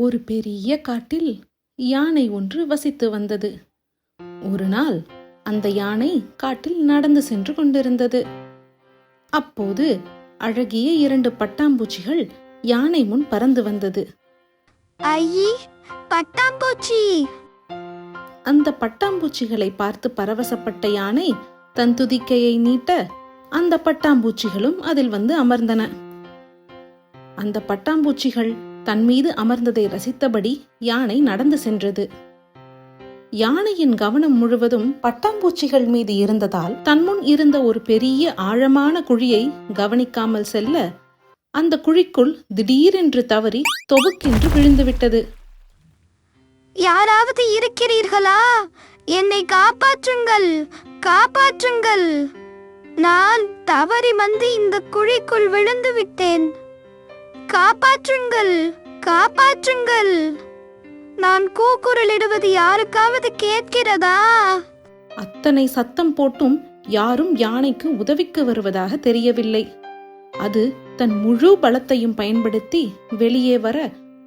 ஒரு பெரிய காட்டில் யானை ஒன்று வசித்து வந்தது. ஒரு நாள் அந்த யானை காட்டில் நடந்து சென்று கொண்டிருந்தது. அப்போது அழகிய 2 பட்டாம்பூச்சிகள் யானை முன் பறந்து வந்தது. ஐயே, பட்டாம்பூச்சி! அந்த பட்டாம்பூச்சிகளை பார்த்து பரவசப்பட்ட யானை தன் துதிக்கையை நீட்ட அந்த பட்டாம்பூச்சிகளும் அதில் வந்து அமர்ந்தன. அந்த பட்டாம்பூச்சிகள் தன் மீது அமர்ந்ததை ரசித்தபடி யானை நடந்து சென்றது. யானையின் கவனம் முழுவதும் பட்டாம்பூச்சிகள் மீது இருந்ததால் தன் முன் இருந்த ஒரு பெரிய ஆழமான குழியை கவனிக்காமல் செல்ல அந்த குழிக்குள் திடீரென்று தவறி தொபுக்கென்று விழுந்துவிட்டது. யாராவது இருக்கிறீர்களா? என்னை காப்பாற்றுங்கள், காப்பாற்றுங்கள்! நான் தவறி வந்து இந்த குழிக்குள் விழுந்து விட்டேன். காப்பாற்றுங்கள், காப்பாற்றுங்கள்! நான் கூக்குரலிடுவது யாருக்காவது கேட்கிறதா? அத்தனை சத்தம் போட்டும் யாரும் யானைக்கு உதவிக்கு வருவதாக தெரியவில்லை. அது தன் முழு பலத்தையும் பயன்படுத்தி வெளியே வர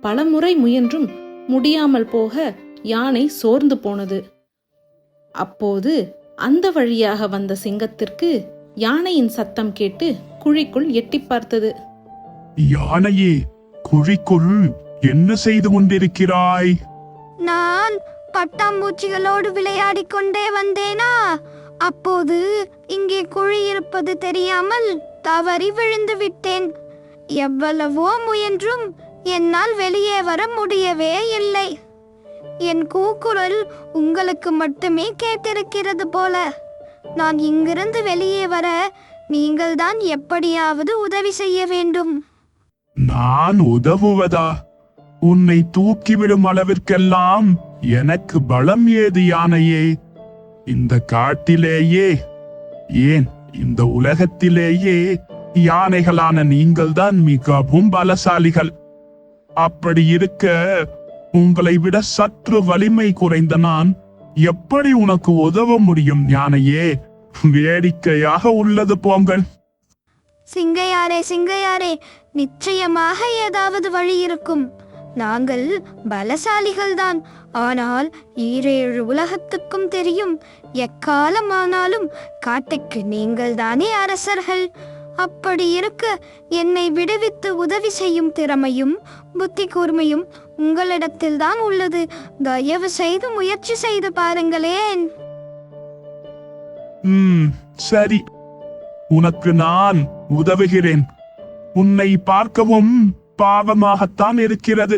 பலமுறை முயன்றும் முடியாமல் போக யானை சோர்ந்து போனது. அப்போது அந்த வழியாக வந்த சிங்கத்திற்கு யானையின் சத்தம் கேட்டு குழிக்குள் எட்டி பார்த்தது. யானையே, குழிக்குள் என்ன செய்து கொண்டிருக்கிறாய்? நான் பட்டாம்பூச்சிகளோடு விளையாடிக் கொண்டே வந்தேனா, அப்போது இங்கே குழி இருப்பது தெரியாமல் தவறி விழுந்து விட்டேன். எவ்வளவோ முயன்றும் என்னால் வெளியே வர முடியவே இல்லை. என் கூக்குரல் உங்களுக்கு மட்டுமே கேட்டிருக்கிறது போல. நான் இங்கிருந்து வெளியே வர நீங்கள்தான் எப்படியாவது உதவி செய்ய வேண்டும். நான் உதவுவதா? உன்னை தூக்கிவிடும் அளவிற்கெல்லாம் எனக்கு பலம் ஏது யானையே? இந்த காட்டிலேயே, ஏன் இந்த உலகத்திலேயே யானைகளான நீங்கள்தான் மிகவும் பலசாலிகள். அப்படி இருக்க உங்களை விட சற்று வலிமை குறைந்த நான் எப்படி உனக்கு உதவ முடியும் யானையே? வேடிக்கையாக உள்ளது போங்கள். சிங்கையாரே, சிங்கையாரே, நிச்சயமாக ஏதாவது வழி இருக்கும். நாங்கள் பலசாலிகள்தான். ஆனால் 7 உலகத்துக்கும் தெரியும், எக்காலமானாலும் காட்டுக்கு நீங்கள் தானே அரசர்கள். அப்படி இருக்க என்னை விடுவித்து உதவி செய்யும் திறமையும் புத்தி கூர்மையும் உங்களிடத்தில் தான் உள்ளது. தயவு செய்து முயற்சி செய்து பாருங்களேன். சரி, உனக்கு நான் உதவுகிறேன். உன்னை பார்க்கவும் பாவமாகத்தான் இருக்கிறது.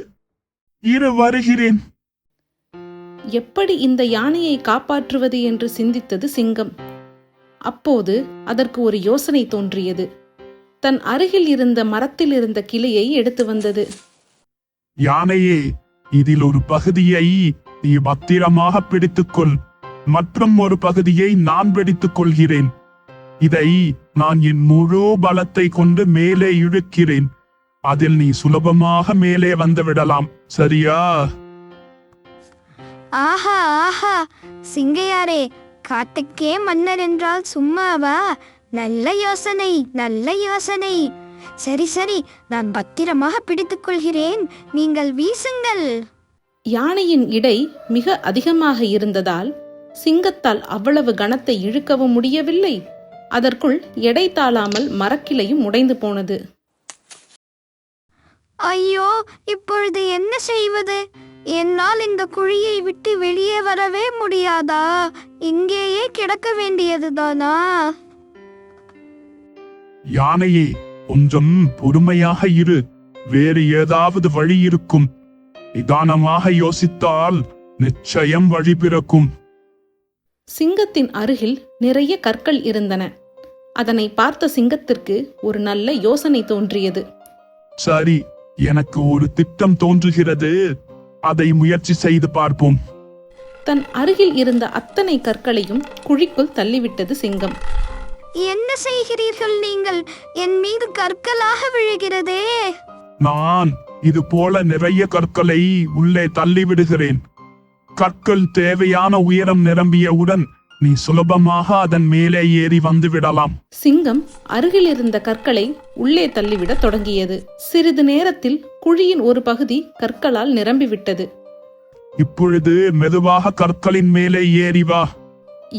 வருகிறேன். எப்படி இந்த யானையை காப்பாற்றுவது என்று சிந்தித்தது சிங்கம். அப்போது அதற்கு ஒரு யோசனை தோன்றியது. தன் அருகில் இருந்த மரத்தில் இருந்த கிளையை எடுத்து வந்தது. யானையே, இதில் ஒரு பகுதியை நீ பத்திரமாக பிடித்துக்கொள். மற்றும் ஒரு பகுதியை நான் பிடித்துக் கொள்கிறேன். இதை நான் என் முழு பலத்தை கொண்டு மேலே இழுக்கிறேன். அதில் நீ சுலபமாக மேலே வந்து விடலாம். சரியா? ஆஹா ஆஹா, சிங்கையாரே, காட்டுக்கே மன்னர் என்றால் சும்மாவா? நல்ல யோசனை, நல்ல யோசனை. சரி சரி, நான் பத்திரமாக பிடித்துக் கொள்கிறேன். நீங்கள் வீசுங்கள். யானையின் இடை மிக அதிகமாக இருந்ததால் சிங்கத்தால் அவ்வளவு கனத்தை இழுக்கவும் முடியவில்லை. அதற்குள் எடை தாழாமல் மரக்கிளையும் உடைந்து போனது. ஐயோ, இப்பொழுது என்ன செய்வது? என்னால் இந்த குழியை விட்டு வெளியே வரவே முடியாதா? இங்கேயே கிடக்க வேண்டியதுதானா? யானையே, கொஞ்சம் பொறுமையாக இரு. வேறு ஏதாவது வழி இருக்கும். நிதானமாக யோசித்தால் நிச்சயம் வழி பிறக்கும். சிங்கத்தின் அருகில் நிறைய கற்கள் இருந்தன. அதனை பார்த்த சிங்கத்திற்கு ஒரு நல்ல யோசனை தோன்றியது. சரி, எனக்கு ஒரு திட்டம் தோன்றுகிறது. அதை முயற்சி செய்து பார்ப்போம். தன் அருகில் இருந்த அத்தனை கற்களையும் குழிக்குள் தள்ளிவிட்டது சிங்கம். என்ன செய்கிறீர்கள் நீங்கள்? என் மீது கற்களாக விழுகிறதே. நான் இது போல நிறைய கற்களை உள்ளே தள்ளிவிடுகிறேன். கற்கள் தேவையான உயரம் நிரம்பியவுடன் நீ சுலபமாக அதன் மேலே ஏறி வந்து விடலாம். சிங்கம் அருகில் இருந்த கற்களை உள்ளே தள்ளிவிடத் தொடங்கியது. சிறிது நேரத்தில் குழியின் ஒரு பகுதி கற்களால் நிரம்பிவிட்டது. இப்பொழுது மெதுவாக கற்களின் மேலே ஏறி வா.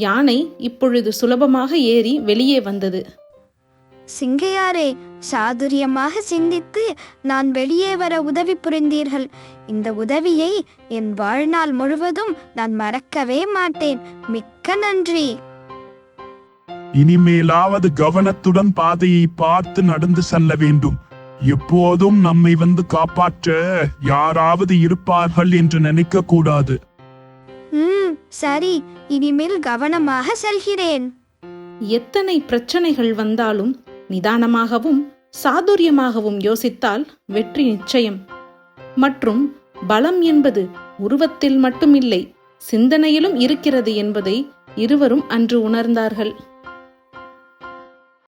யானை இப்பொழுது சுலபமாக ஏறி வெளியே வந்தது. சிங்கையாரே, சாதுரியமாக சிந்தித்து நான் வெளியே வர உதவி புரிந்தீர்கள். இந்த உதவியை என் வாழ்நாள் முழுவதும் நான் மறக்கவே மாட்டேன். மிக்க நன்றி. இனிமேலாவது கவனத்துடன் பாதையை பார்த்து நடந்து செல்ல வேண்டும். எப்போதும் நம்மை வந்து காப்பாற்ற யாராவது இருப்பார்கள் என்று நினைக்க கூடாது. சரி, இனிமேல் கவனமாக செல்கிறேன். எத்தனை பிரச்சனைகள் வந்தாலும் நிதானமாகவும் சாதுரியமாகவும் யோசித்தால் வெற்றி நிச்சயம். மற்றும் பலம் என்பது உருவத்தில் மட்டுமில்லை, சிந்தனையிலும் இருக்கிறது என்பதை இருவரும் அன்று உணர்ந்தார்கள்.